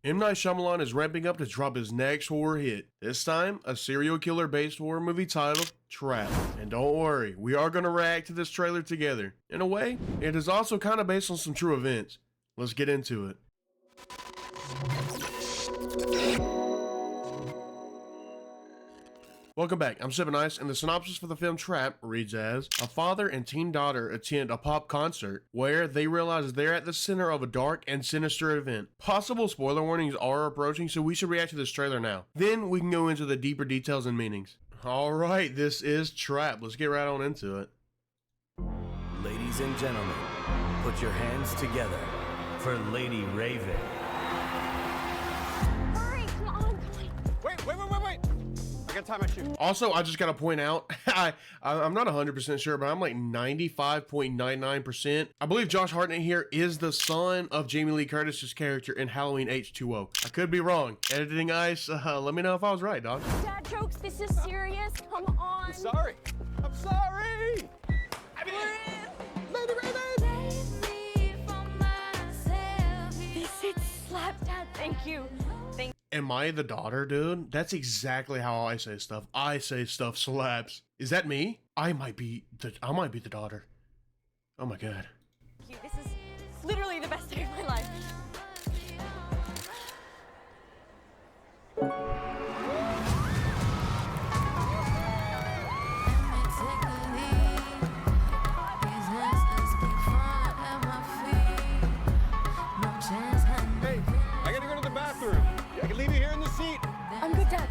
M. Night Shyamalan is ramping up to drop his next horror hit. This time, a serial killer based horror movie titled Trap. And don't worry, we are going to react to this trailer together. In a way, it is also kind of based on some true events. Let's get into it. Welcome back, I'm Sippin, and the synopsis for the film Trap reads as: a father and teen daughter attend a pop concert where they realize they're at the center of a dark and sinister event. Possible spoiler warnings are approaching, so we should react to this trailer now. Then we can go into the deeper details and meanings. Alright, this is Trap. Let's get right on into it. Ladies and gentlemen, put your hands together for Lady Raven. Hurry, come on. Wait. I gotta tie my shoe. Also, I just gotta point out, I'm not 100% sure, but I'm like 95.99%. I believe Josh Hartnett here is the son of Jamie Lee Curtis's character in Halloween H2O. I could be wrong. Editing Ice, let me know if I was right, dog. Dad jokes, this is serious. Come on. I'm sorry. Lady Raven! This is slap, Dad. Thank you. Am I the daughter, dude? That's exactly how I say stuff. I say stuff slaps. Is that me? I might be the daughter. Oh my god. Thank you. This is literally the best day of my life. Hey, I gotta go to the bathroom. I can leave you here in the seat. I'm good, Dad.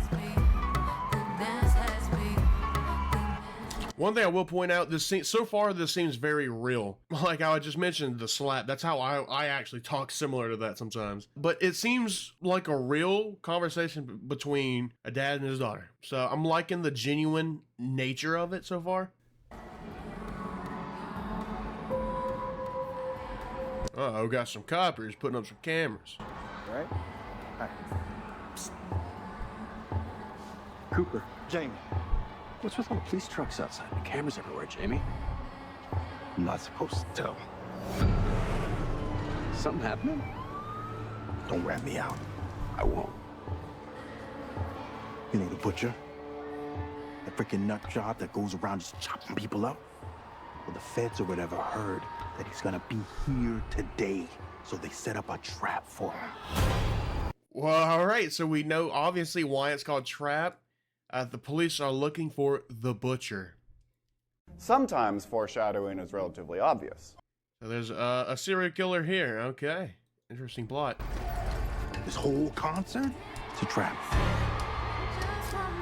One thing I will point out, this scene, so far this seems very real. Like how I just mentioned, the slap, that's how I actually talk similar to that sometimes. But it seems like a real conversation between a dad and his daughter. So I'm liking the genuine nature of it so far. Uh-oh, got some coppers putting up some cameras. Right? Hi. Psst. Cooper. Jamie. What's with all the police trucks outside? The cameras everywhere, Jamie. I'm not supposed to tell. Something happening? Don't rat me out. I won't. You know the butcher? The freaking nut job that goes around just chopping people up? Well, the feds or whatever heard that he's gonna be here today, so they set up a trap for him. Well, alright, so we know obviously why it's called Trap. The police are looking for the butcher. Sometimes foreshadowing is relatively obvious. So there's a serial killer here. Okay, interesting plot. This whole concert, it's a trap.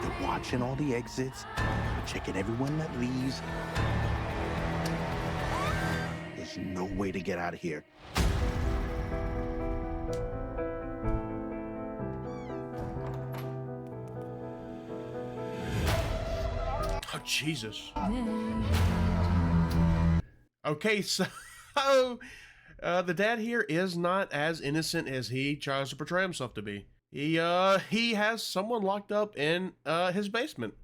They're watching all the exits, they're checking everyone that leaves. There's no way to get out of here. Oh, Jesus. Okay, so the dad here is not as innocent as he tries to portray himself to be. He has someone locked up in his basement.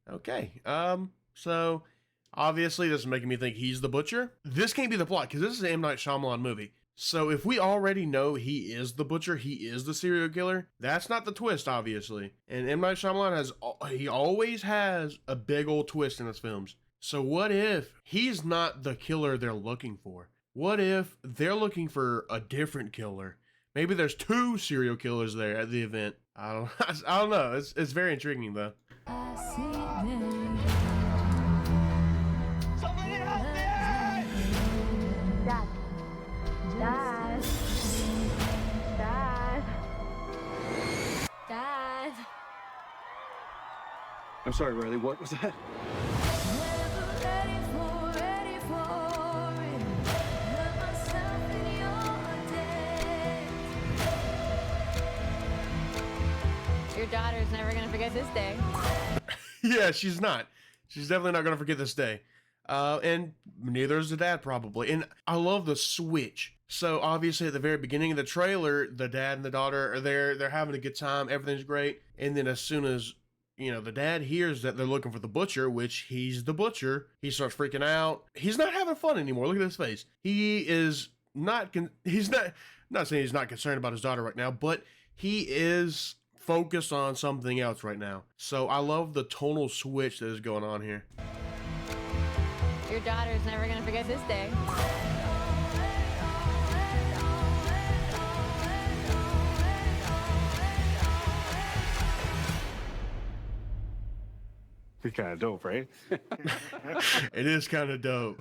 Okay, so obviously this is making me think he's the butcher. This can't be the plot because this is an M. Night Shyamalan movie. So if we already know he is the butcher, he is the serial killer, that's not the twist, obviously. And M. Night Shyamalan he always has a big old twist in his films. So what if he's not the killer they're looking for? What if they're looking for a different killer? Maybe there's two serial killers there at the event. I don't know. It's very intriguing though. Somebody help me! Dad. Dad. Dad. Dad. I'm sorry, Riley. What was that? Your daughter's never gonna forget this day. Yeah, she's not. She's definitely not going to forget this day. And neither is the dad, probably. And I love the switch. So obviously at the very beginning of the trailer, the dad and the daughter are there. They're having a good time. Everything's great. And then as soon as, you know, the dad hears that they're looking for the butcher, which he's the butcher, he starts freaking out. He's not having fun anymore. Look at his face. He is not, not saying he's not concerned about his daughter right now, but he is focused on something else right now. So I love the tonal switch that is going on here. Your daughter's never gonna forget this day. You're kind of dope, right? It is kind of dope.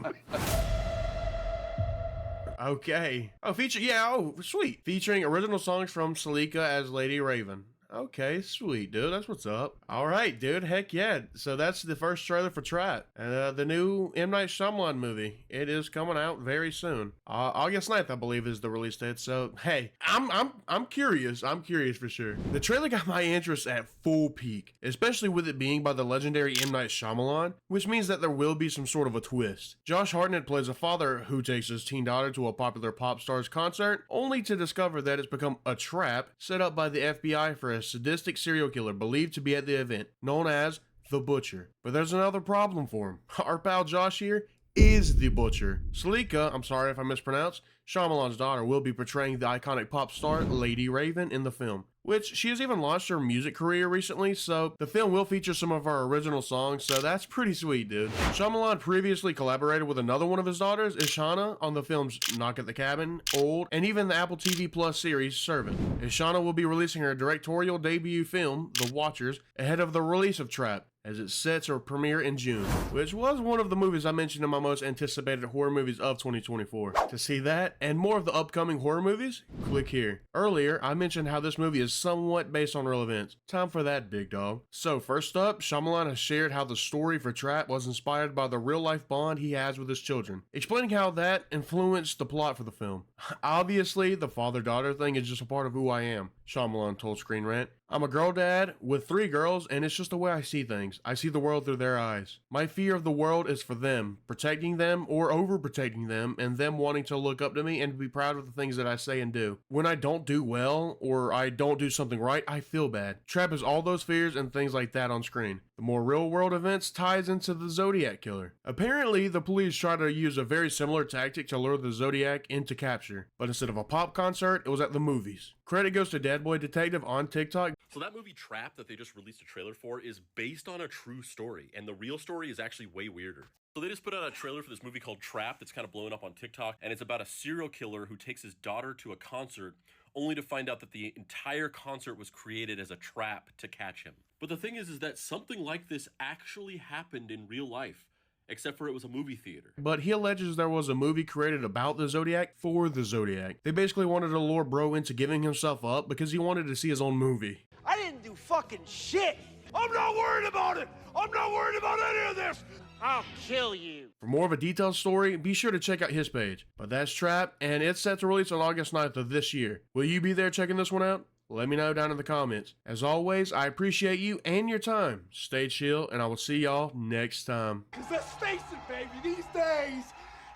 Okay. Oh, sweet. Featuring original songs from Salika as Lady Raven. Okay, sweet, dude. That's what's up. All right, dude. Heck yeah. So that's the first trailer for Trap, and the new M. Night Shyamalan movie. It is coming out very soon. August 9th, I believe, is the release date. So hey, I'm curious. I'm curious for sure. The trailer got my interest at full peak, especially with it being by the legendary M. Night Shyamalan, which means that there will be some sort of a twist. Josh Hartnett plays a father who takes his teen daughter to a popular pop star's concert, only to discover that it's become a trap set up by the FBI for a sadistic serial killer believed to be at the event, known as the Butcher. But there's another problem for him. Our pal Josh here is the Butcher. Salika, I'm sorry if I mispronounced, Shyamalan's daughter, will be portraying the iconic pop star Lady Raven in the film, which she has even launched her music career recently, so the film will feature some of her original songs, so that's pretty sweet, dude. Shyamalan previously collaborated with another one of his daughters, Ishana, on the films Knock at the Cabin, Old, and even the Apple TV Plus series Servant. Ishana will be releasing her directorial debut film, The Watchers, ahead of the release of Trap, as it sets her premiere in June, which was one of the movies I mentioned in my most anticipated horror movies of 2024. To see that and more of the upcoming horror movies, click here. Earlier, I mentioned how this movie is somewhat based on real events. Time for that, big dog. So first up, Shyamalan has shared how the story for Trap was inspired by the real-life bond he has with his children, explaining how that influenced the plot for the film. Obviously, the father-daughter thing is just a part of who I am, Shyamalan told Screen Rant. I'm a girl dad with 3 girls, and it's just the way I see things. I see the world through their eyes. My fear of the world is for them, protecting them or overprotecting them, and them wanting to look up to me and be proud of the things that I say and do. When I don't do well, or I don't do something right, I feel bad. Trap is all those fears and things like that on screen. The more real-world events ties into the Zodiac killer. Apparently, the police try to use a very similar tactic to lure the Zodiac into capture, but instead of a pop concert, it was at the movies. Credit goes to Dead Boy Detective on TikTok. So that movie Trap that they just released a trailer for is based on a true story, and the real story is actually way weirder. So they just put out a trailer for this movie called Trap that's kind of blowing up on TikTok, and it's about a serial killer who takes his daughter to a concert only to find out that the entire concert was created as a trap to catch him. But the thing is that something like this actually happened in real life, except for it was a movie theater. But he alleges there was a movie created about the Zodiac for the Zodiac. They basically wanted to lure bro into giving himself up because he wanted to see his own movie. I didn't do fucking shit. I'm not worried about it. I'm not worried about any of this. I'll kill you. For more of a detailed story, be sure to check out his page. But that's Trap, and it's set to release on August 9th of this year. Will you be there checking this one out? Let me know down in the comments. As always, I appreciate you and your time. Stay chill, and I will see y'all next time. Cause let's face it, baby, these days,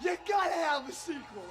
you gotta have a sequel.